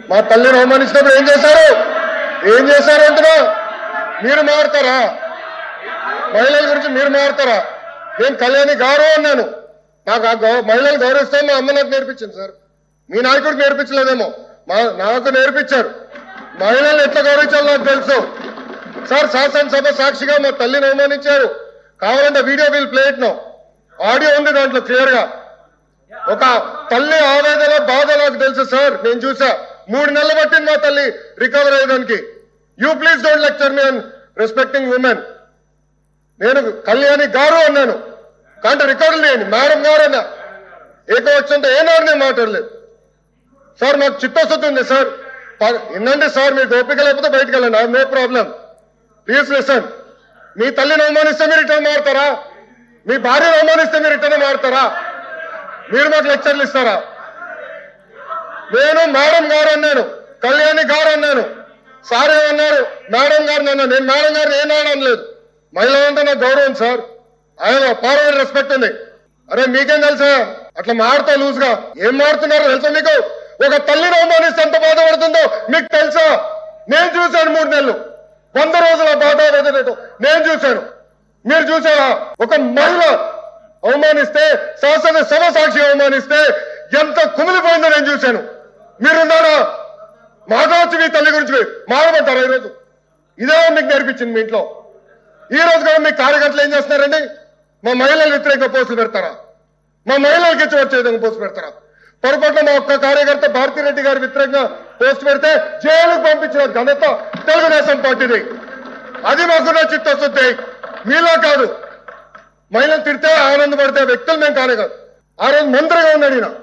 మా తల్లిని అవమానించినప్పుడు ఏం చేశారు అంటున్నా? మీరు మారుతారా? మహిళల గురించి మీరు మారుతారా? నేను కళ్యాణి గారు అన్నాను. నాకు మహిళలు గౌరవిస్తాను మా అమ్మ నాకు నేర్పించింది సార్. మీ నాయకుడికి నేర్పించలేదేమో, నాకు నేర్పించారు. మహిళలు ఎట్లా గౌరవించాలో నాకు తెలుసు సార్. శాసనసభ సాక్షిగా మా తల్లిని అవమానించారు. కావాలంటే video will play it now. Audio ఉంది దాంట్లో క్లియర్ గా. ఒక తల్లి ఆవేదన బాధ నాకు తెలుసు సార్. నేను చూసా. 3 నెలలు పట్టింది మా తల్లి రికవర్ అయ్యేదానికి. You please don't lecture me on respecting women. నేను కళ్యాణి గారు అన్నాను, కానీ రికార్డులు లేని మేడం గారు అన్నా. ఏకవచ్చంతో ఏనాడు నేను మాట్లాడలేదు సార్. మాకు చిత్తశుద్ధి ఉంది సార్. వినండి సార్, మీకు ఓపిక లేకపోతే బయటకు వెళ్ళండి. I no problem. Please listen. మీ తల్లిని అవమానిస్తే మీరు రిటర్న్ మారుతారా? మీ భార్యను అవమానిస్తే మీరు రిటర్న్ మారుతారా? మీరు మాకు లెక్చర్లు ఇస్తారా? నేను మేడం గారు అన్నాను, కళ్యాణి గారు అన్నాను. సార్ ఏమన్నారు? మేడం గారిని అన్నాను. నేను మేడం గారిని ఏనాడు అనలేదు. మహిళలంటే నాకు గౌరవం సార్. ఆయన పార్లమెంట్ రెస్పెక్ట్ ఉంది. అరే మీకేం తెలుసా? అట్లా మారుతా లూజ్ గా ఏం మారుతున్నారో తెలుసా మీకు? ఒక తల్లిని అవమానిస్తే ఎంత బాధపడుతుందో మీకు తెలుసా? నేను చూశాను 3 నెలలు, 100 రోజుల బాధ నేను చూశాను. మీరు చూసారా? ఒక మహిళ అవమానిస్తే, శాసనసభ సాక్షి అవమానిస్తే ఎంత కుమిలిపోయిందో నేను చూశాను. మీరున్నారా? మాట్లాడచ్చు మీ తల్లి గురించి మాట్లాడతారా? ఈరోజు ఇదే మీకు నేర్పించింది మీ ఇంట్లో. ఈ రోజు కూడా మీ కార్యకర్తలు ఏం చేస్తున్నారండి? మా మహిళలు వ్యతిరేకంగా పోస్టులు పెడతారా? మా మహిళలకి ఇచ్చి వచ్చే విధంగా పోస్టు పెడతారా? పొరపాటున మా ఒక్క కార్యకర్త భారతిరెడ్డి గారి వ్యతిరేకంగా పోస్ట్ పెడితే జైలుకు పంపించిన ఘనత తెలుగుదేశం పార్టీది. అది మాకున్న చిత్తశుద్ధి. మీలో కాదు. మహిళలు తిడితే ఆనందపడితే వ్యక్తులు మేము కానే కాదు. ఆ రోజు మంత్రిగా ఉన్నాడు ఈయన.